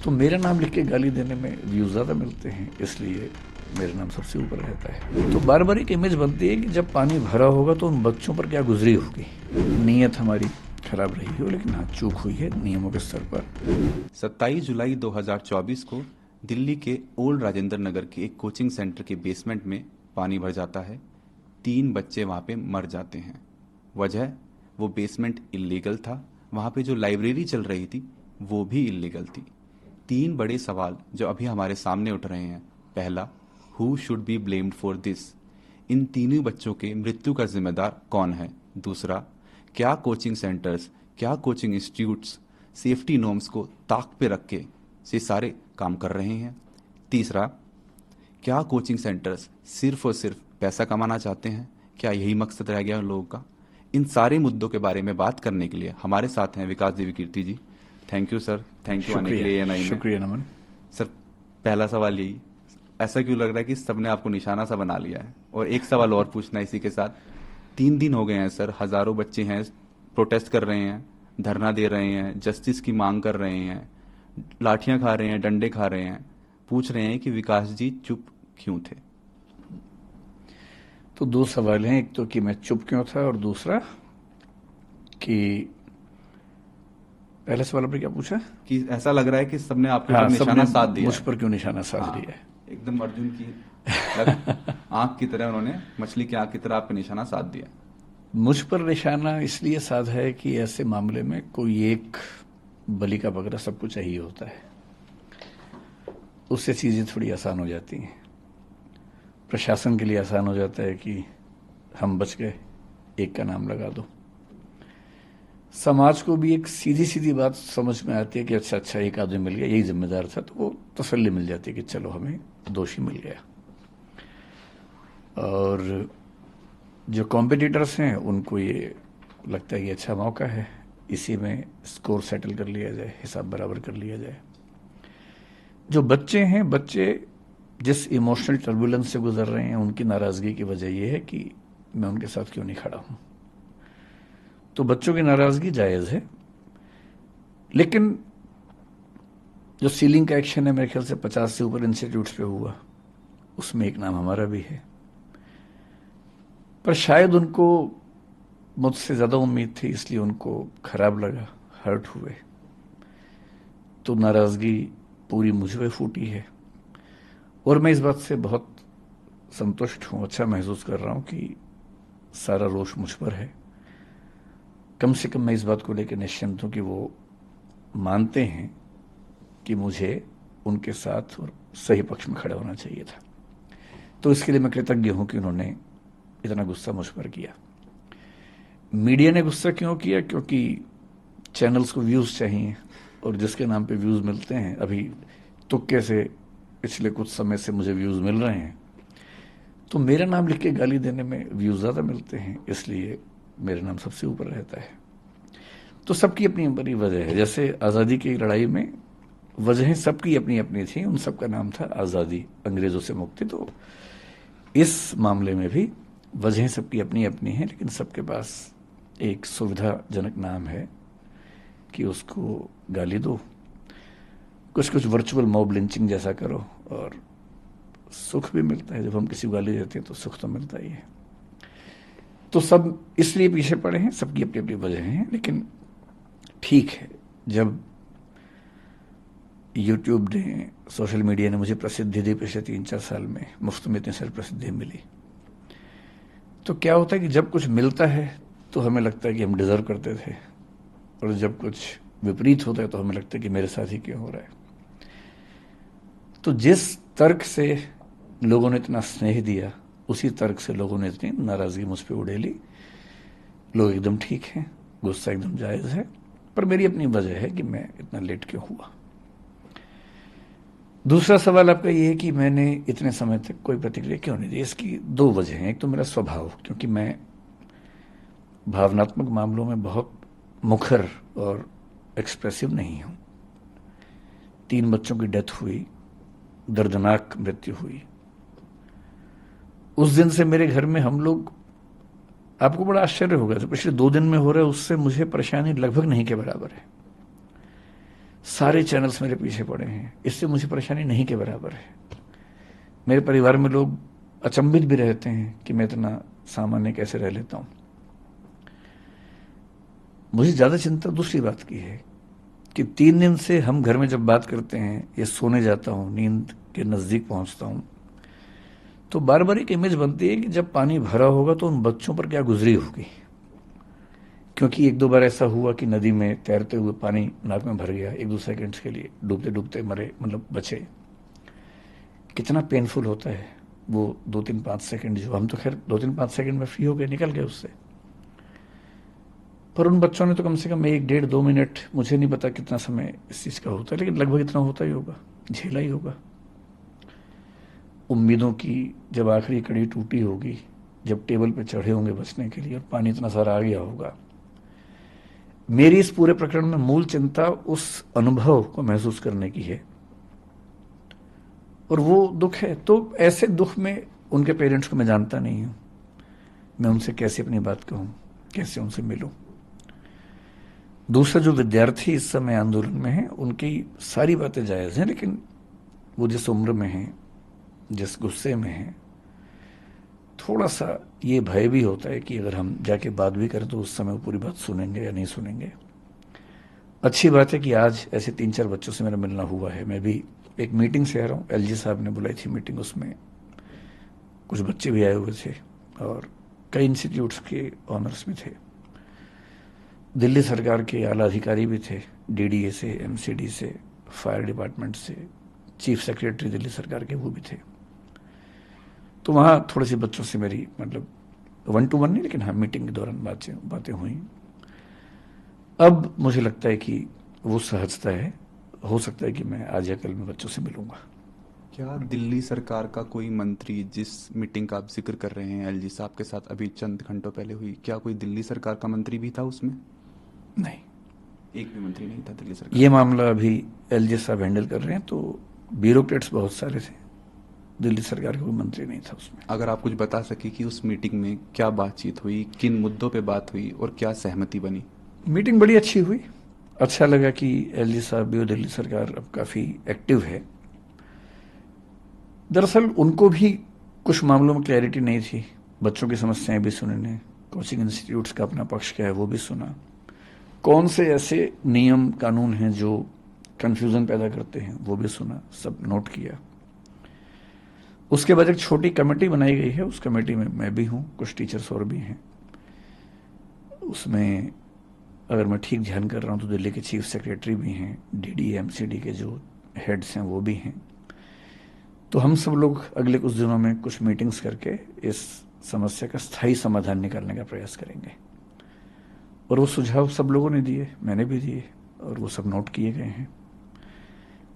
तो मेरा नाम लिख के गाली देने में व्यूज ज़्यादा मिलते हैं, इसलिए मेरा नाम सबसे ऊपर रहता है। तो बार बार एक इमेज बनती है कि जब पानी भरा होगा तो उन बच्चों पर क्या गुजरी होगी। नीयत हमारी खराब रही हो, लेकिन हाँ, चूक हुई है नियमों के स्तर पर। 27 जुलाई 2024 को दिल्ली के ओल्ड राजेंद्र नगर के एक कोचिंग सेंटर के बेसमेंट में पानी भर जाता है। 3 बच्चे वहाँ पे मर जाते हैं। वजह, वो बेसमेंट इल्लीगल था। वहाँ पे जो लाइब्रेरी चल रही थी वो भी इल्लीगल थी। 3 बड़े सवाल जो अभी हमारे सामने उठ रहे हैं। पहला, who should be blamed for this? इन तीनों बच्चों के मृत्यु का जिम्मेदार कौन है? दूसरा, क्या कोचिंग सेंटर्स, क्या कोचिंग इंस्टीट्यूट्स सेफ्टी नॉर्म्स को ताक पे रख के से सारे काम कर रहे हैं? तीसरा, क्या कोचिंग सेंटर्स सिर्फ और सिर्फ पैसा कमाना चाहते हैं? क्या यही मकसद रह गया उन लोगों का? इन सारे मुद्दों के बारे में बात करने के लिए हमारे साथ हैं Vikas Devi Kirti ji. Thank you sir, thank you आने के लिए ANI में। शुक्रिया नमन। सर, पहला सवाल यही, ऐसा क्यों लग रहा है कि सबने आपको निशाना सा बना लिया है? और एक सवाल और पूछना है इसी के साथ। 3 दिन हो गए हैं सर, हजारों बच्चे हैं, प्रोटेस्ट कर रहे हैं, धरना दे रहे हैं, जस्टिस की मांग कर रहे हैं, लाठियां खा रहे हैं, डंडे खा रहे हैं, पूछ रहे हैं कि विकास जी चुप क्यों थे? तो 2 सवाल हैं, एक तो कि मैं चुप क्यों था, और दूसरा कि पहले सवाल आपने क्या पूछा कि ऐसा लग रहा है कि सबने आपके हाँ, ऊपर निशाना सबने साध दिया मुझ है। पर क्यों निशाना साध हाँ, लिया है। एकदम अर्जुन की आंख की तरह उन्होंने, मछली की आंख की तरह आप पे निशाना साध दिया। मुझ पर निशाना इसलिए साधा है कि ऐसे मामले में कोई एक बलि का बकरा सबको चाहिए होता है, उससे चीज़ें थोड़ी आसान हो जाती हैं। प्रशासन के लिए आसान हो जाता है कि हम बच गए, एक का नाम लगा दो। समाज को भी एक सीधी सीधी बात समझ में आती है कि अच्छा अच्छा एक आदमी मिल गया, यही जिम्मेदार था, तो वो तसल्ली मिल जाती है कि चलो हमें दोषी मिल गया। और जो कॉम्पिटिटर्स हैं उनको ये लगता है कि अच्छा मौका है, इसी में स्कोर सेटल कर लिया जाए, हिसाब बराबर कर लिया जाए। जो बच्चे हैं, बच्चे जिस इमोशनल टर्बुलेंस से गुजर रहे हैं, उनकी नाराज़गी की वजह यह है कि मैं उनके साथ क्यों नहीं खड़ा हूं। तो बच्चों की नाराज़गी जायज़ है, लेकिन जो सीलिंग का एक्शन है मेरे ख्याल से 50 से ऊपर इंस्टीट्यूट्स पे हुआ, उसमें एक नाम हमारा भी है। पर शायद उनको मुझसे ज़्यादा उम्मीद थी, इसलिए उनको खराब लगा, हर्ट हुए, तो नाराज़गी पूरी मुझ पे फूटी है। और मैं इस बात से बहुत संतुष्ट हूँ, अच्छा महसूस कर रहा हूँ कि सारा रोष मुझ पर है। कम से कम मैं इस बात को लेकर निश्चिंत हूँ कि वो मानते हैं कि मुझे उनके साथ और सही पक्ष में खड़ा होना चाहिए था। तो इसके लिए मैं कृतज्ञ हूँ कि उन्होंने इतना गुस्सा मुझ पर किया। मीडिया ने गुस्सा क्यों किया? क्योंकि चैनल्स को व्यूज़ चाहिए, और जिसके नाम पे व्यूज़ मिलते हैं, अभी तुक्के से पिछले कुछ समय से मुझे व्यूज़ मिल रहे हैं, तो मेरा नाम लिख के गाली देने में व्यूज़ ज़्यादा मिलते हैं, इसलिए मेरा नाम सबसे ऊपर रहता है। तो सबकी अपनी अपनी वजह है। जैसे आज़ादी की लड़ाई में वजहें सबकी अपनी अपनी थी, उन सबका नाम था आज़ादी, अंग्रेज़ों से मुक्ति। तो इस मामले में भी वजहें सबकी अपनी अपनी हैं, लेकिन सबके पास एक सुविधाजनक नाम है कि उसको गाली दो, कुछ कुछ वर्चुअल मॉब लिंचिंग जैसा करो, और सुख भी मिलता है। जब हम किसी को गाली देते हैं तो सुख तो मिलता ही है। तो सब इसलिए पीछे पड़े हैं, सबकी अपनी अपनी वजह हैं, लेकिन ठीक है, जब यूट्यूब ने, सोशल मीडिया ने मुझे प्रसिद्धि दी पिछले 3-4 साल में, मुफ्त में इतनी सारी प्रसिद्धि मिली, तो क्या होता है कि जब कुछ मिलता है तो हमें लगता है कि हम डिजर्व करते थे, और जब कुछ विपरीत होता है तो हमें लगता है कि मेरे साथ ही क्यों हो रहा है। तो जिस तर्क से लोगों ने इतना स्नेह दिया, उसी तर्क से लोगों ने इतनी नाराजगी मुझ पर उड़ेली। लोग एकदम ठीक हैं, गुस्सा एकदम जायज है, पर मेरी अपनी वजह है कि मैं इतना लेट क्यों हुआ। दूसरा सवाल आपका यह है कि मैंने इतने समय तक कोई प्रतिक्रिया क्यों नहीं दी। इसकी 2 वजह हैं। एक तो मेरा स्वभाव, क्योंकि मैं भावनात्मक मामलों में बहुत मुखर और एक्सप्रेसिव नहीं हूं। 3 बच्चों की डेथ हुई, दर्दनाक मृत्यु हुई, उस दिन से मेरे घर में हम लोग, आपको बड़ा आश्चर्य होगा, जो पिछले 2 दिन में हो रहा है उससे मुझे परेशानी लगभग नहीं के बराबर है। सारे चैनल्स मेरे पीछे पड़े हैं। इससे मुझे परेशानी नहीं के बराबर है। मेरे परिवार में लोग अचंभित भी रहते हैं कि मैं इतना सामान्य कैसे रह लेता हूं। मुझे ज्यादा चिंता दूसरी बात की है कि 3 दिन से हम घर में जब बात करते हैं या सोने जाता हूं, नींद के नजदीक पहुंचता हूं, तो बार बार एक इमेज बनती है कि जब पानी भरा होगा तो उन बच्चों पर क्या गुजरी होगी। क्योंकि 1-2 बार ऐसा हुआ कि नदी में तैरते हुए पानी नाक में भर गया, 1-2 सेकंड्स के लिए डूबते डूबते मरे, मतलब बचे। कितना पेनफुल होता है वो 2-3-5 सेकंड, जो हम तो खैर 2-3-5 सेकंड में फ्री हो गए, निकल गए उससे। पर उन बच्चों ने तो कम से कम 1-1.5-2 मिनट, मुझे नहीं पता कितना समय इस चीज का होता है, लेकिन लगभग इतना होता ही होगा, झेला ही होगा। उम्मीदों की जब आखिरी कड़ी टूटी होगी, जब टेबल पे चढ़े होंगे बचने के लिए और पानी इतना सारा आ गया होगा। मेरी इस पूरे प्रकरण में मूल चिंता उस अनुभव को महसूस करने की है, और वो दुख है। तो ऐसे दुख में उनके पेरेंट्स को मैं जानता नहीं हूं, मैं उनसे कैसे अपनी बात कहूं, कैसे उनसे मिलूं। दूसरा, जो विद्यार्थी इस समय आंदोलन में हैं, उनकी सारी बातें जायज हैं, लेकिन वो जिस उम्र में हैं, जिस गुस्से में हैं, थोड़ा सा ये भय भी होता है कि अगर हम जाके बात भी करें तो उस समय वो पूरी बात सुनेंगे या नहीं सुनेंगे। अच्छी बात है कि आज ऐसे 3-4 बच्चों से मेरा मिलना हुआ है। मैं भी एक मीटिंग से आ रहा हूँ, एलजी साहब ने बुलाई थी मीटिंग, उसमें कुछ बच्चे भी आए हुए थे और कई इंस्टीट्यूट्स के ऑनर्स भी थे। दिल्ली सरकार के आला अधिकारी भी थे, डीडीए से, एमसीडी से, फायर डिपार्टमेंट से, चीफ सेक्रेटरी दिल्ली सरकार के वो भी थे। तो वहाँ थोड़े से बच्चों से मेरी, मतलब 1-to-1 नहीं, लेकिन हाँ मीटिंग के दौरान बातें हुई। अब मुझे लगता है कि वो सहजता है, हो सकता है कि मैं आज या कल में बच्चों से मिलूंगा। क्या दिल्ली सरकार का कोई मंत्री, जिस मीटिंग का आप जिक्र कर रहे हैं एलजी साहब के साथ अभी चंद घंटों पहले हुई, क्या कोई दिल्ली सरकार का मंत्री भी था उसमें? नहीं, एक भी मंत्री नहीं था दिल्ली सरकार ये का। मामला अभी एलजी साहब हैंडल कर रहे हैं, तो ब्यूरोक्रेट्स बहुत सारे थे, दिल्ली सरकार का कोई मंत्री नहीं था उसमें। अगर आप कुछ बता सके कि उस मीटिंग में क्या बातचीत हुई, किन मुद्दों पे बात हुई और क्या सहमति बनी? मीटिंग बड़ी अच्छी हुई। अच्छा लगा कि एलजी साहब भी और दिल्ली सरकार अब काफी एक्टिव है। दरअसल उनको भी कुछ मामलों में क्लैरिटी नहीं थी। बच्चों की समस्याएं भी सुनी ने, कोचिंग इंस्टीट्यूट्स का अपना पक्ष क्या है वो भी सुना, कौन से ऐसे नियम कानून हैं जो कंफ्यूजन पैदा करते हैं वो भी सुना, सब नोट किया। उसके बाद एक छोटी कमेटी बनाई गई है, उस कमेटी में मैं भी हूं, कुछ टीचर्स और भी हैं उसमें। अगर मैं ठीक ध्यान कर रहा हूं तो दिल्ली के चीफ सेक्रेटरी भी हैं, डीडी एमसीडी के जो हेड्स हैं वो भी हैं। तो हम सब लोग अगले कुछ दिनों में कुछ मीटिंग्स करके इस समस्या का स्थायी समाधान निकालने का प्रयास करेंगे। और वो सुझाव सब लोगों ने दिए, मैंने भी दिए, और वो सब नोट किए गए हैं।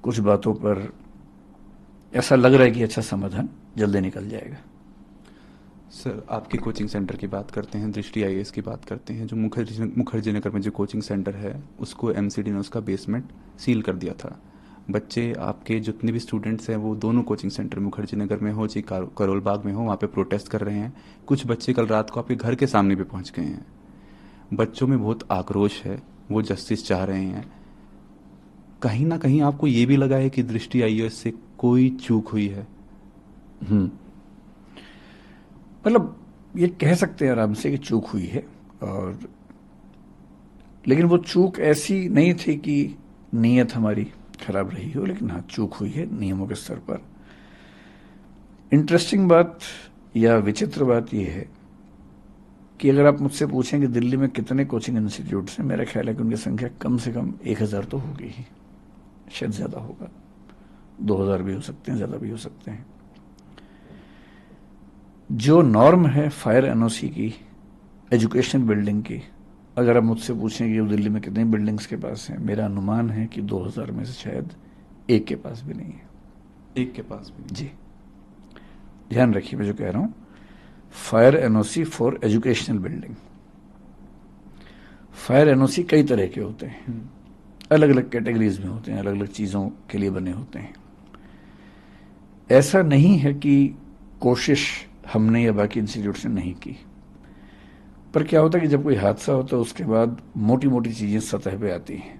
कुछ बातों पर ऐसा लग रहा है कि अच्छा समाधान जल्दी निकल जाएगा। सर, आपके कोचिंग सेंटर की बात करते हैं, दृष्टि आईएएस की बात करते हैं। जो मुखर्जी नगर में जो कोचिंग सेंटर है, उसको एमसीडी ने उसका बेसमेंट सील कर दिया था। बच्चे, आपके जितने भी स्टूडेंट्स हैं, वो दोनों कोचिंग सेंटर मुखर्जी नगर में हो चाहे करोल बाग में हो, वहाँ पे प्रोटेस्ट कर रहे हैं। कुछ बच्चे कल रात को आपके घर के सामने भी पहुँच गए हैं। बच्चों में बहुत आक्रोश है, वो जस्टिस चाह रहे हैं। कहीं ना कहीं आपको ये भी लगा है कि दृष्टि आईएएस से कोई चूक हुई है? मतलब ये कह सकते हैं आराम से कि चूक हुई है, और लेकिन वो चूक ऐसी नहीं थी कि नीयत हमारी खराब रही हो, लेकिन हाँ चूक हुई है नियमों के स्तर पर। इंटरेस्टिंग बात या विचित्र बात यह है कि अगर आप मुझसे पूछें कि दिल्ली में कितने कोचिंग इंस्टीट्यूट्स हैं, मेरा ख्याल है कि उनकी संख्या कम से कम 1000 तो होगी ही, शायद ज्यादा होगा, 2000 भी हो सकते हैं, ज्यादा भी हो सकते हैं। जो नॉर्म है फायर एनओसी की, एजुकेशनल बिल्डिंग की, अगर आप मुझसे पूछें कि वो दिल्ली में कितनी बिल्डिंग्स के पास हैं, मेरा अनुमान है कि 2000 में से शायद एक के पास भी नहीं है। एक के पास भी? जी, ध्यान रखिए मैं जो कह रहा हूं, fire NOC for educational building. Fire NOC कई तरह के होते हैं, अलग अलग कैटेगरीज में होते हैं, अलग अलग चीजों के लिए बने होते हैं। ऐसा नहीं है कि कोशिश हमने या बाकी इंस्टीट्यूट ने नहीं की, पर क्या होता है कि जब कोई हादसा होता है उसके बाद मोटी मोटी चीजें सतह पे आती हैं,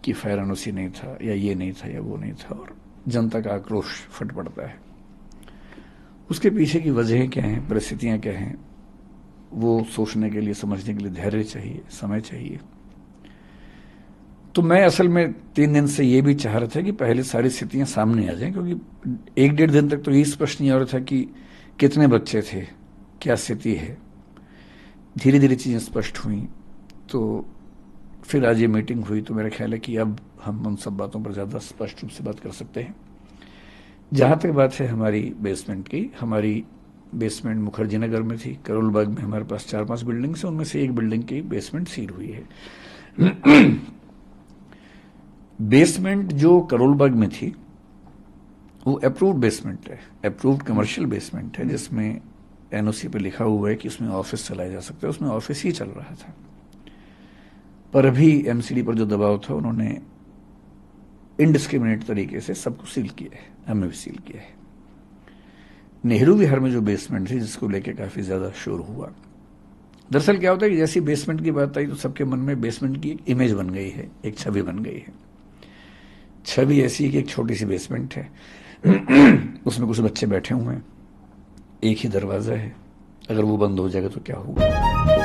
कि फायर एनओसी नहीं था या ये नहीं था या वो नहीं था, और जनता का आक्रोश फट पड़ता है। उसके पीछे की वजहें क्या हैं, परिस्थितियां क्या हैं, वो सोचने के लिए, समझने के लिए धैर्य चाहिए, समय चाहिए। तो मैं असल में 3 दिन से ये भी चाह रहा था कि पहले सारी स्थितियां सामने आ जाएं, क्योंकि 1-1.5 दिन तक तो ये स्पष्ट नहीं हो रहा था कि कितने बच्चे थे, क्या स्थिति है। धीरे धीरे चीज़ें स्पष्ट हुई, तो फिर आज ये मीटिंग हुई, तो मेरा ख्याल है कि अब हम उन सब बातों पर ज़्यादा स्पष्ट रूप से बात कर सकते हैं। जहाँ तक बात है हमारी बेसमेंट की, हमारी बेसमेंट मुखर्जी नगर में थी। करोल बाग में हमारे पास 4-5 बिल्डिंग्स हैं, उनमें से एक बिल्डिंग की बेसमेंट सील हुई है। बेसमेंट जो करोल बाग में थी वो अप्रूव्ड बेसमेंट है, अप्रूव्ड कमर्शियल बेसमेंट है, जिसमें एनओसी पे लिखा हुआ है कि उसमें ऑफिस चलाया जा सकता है। उसमें ऑफिस ही चल रहा था, पर अभी एमसीडी पर जो दबाव था, उन्होंने इनडिस्क्रिमिनेट तरीके से सबको सील किया है, हमें भी सील किया है। नेहरू विहार में जो बेसमेंट थी, जिसको लेके काफी ज्यादा शोर हुआ, दरअसल क्या होता है कि जैसी बेसमेंट की बात आई तो सबके मन में बेसमेंट की एक इमेज बन गई है, एक छवि बन गई है। छवि ऐसी है कि एक छोटी सी बेसमेंट है, उसमें कुछ बच्चे बैठे हुए हैं, एक ही दरवाजा है, अगर वो बंद हो जाएगा तो क्या होगा।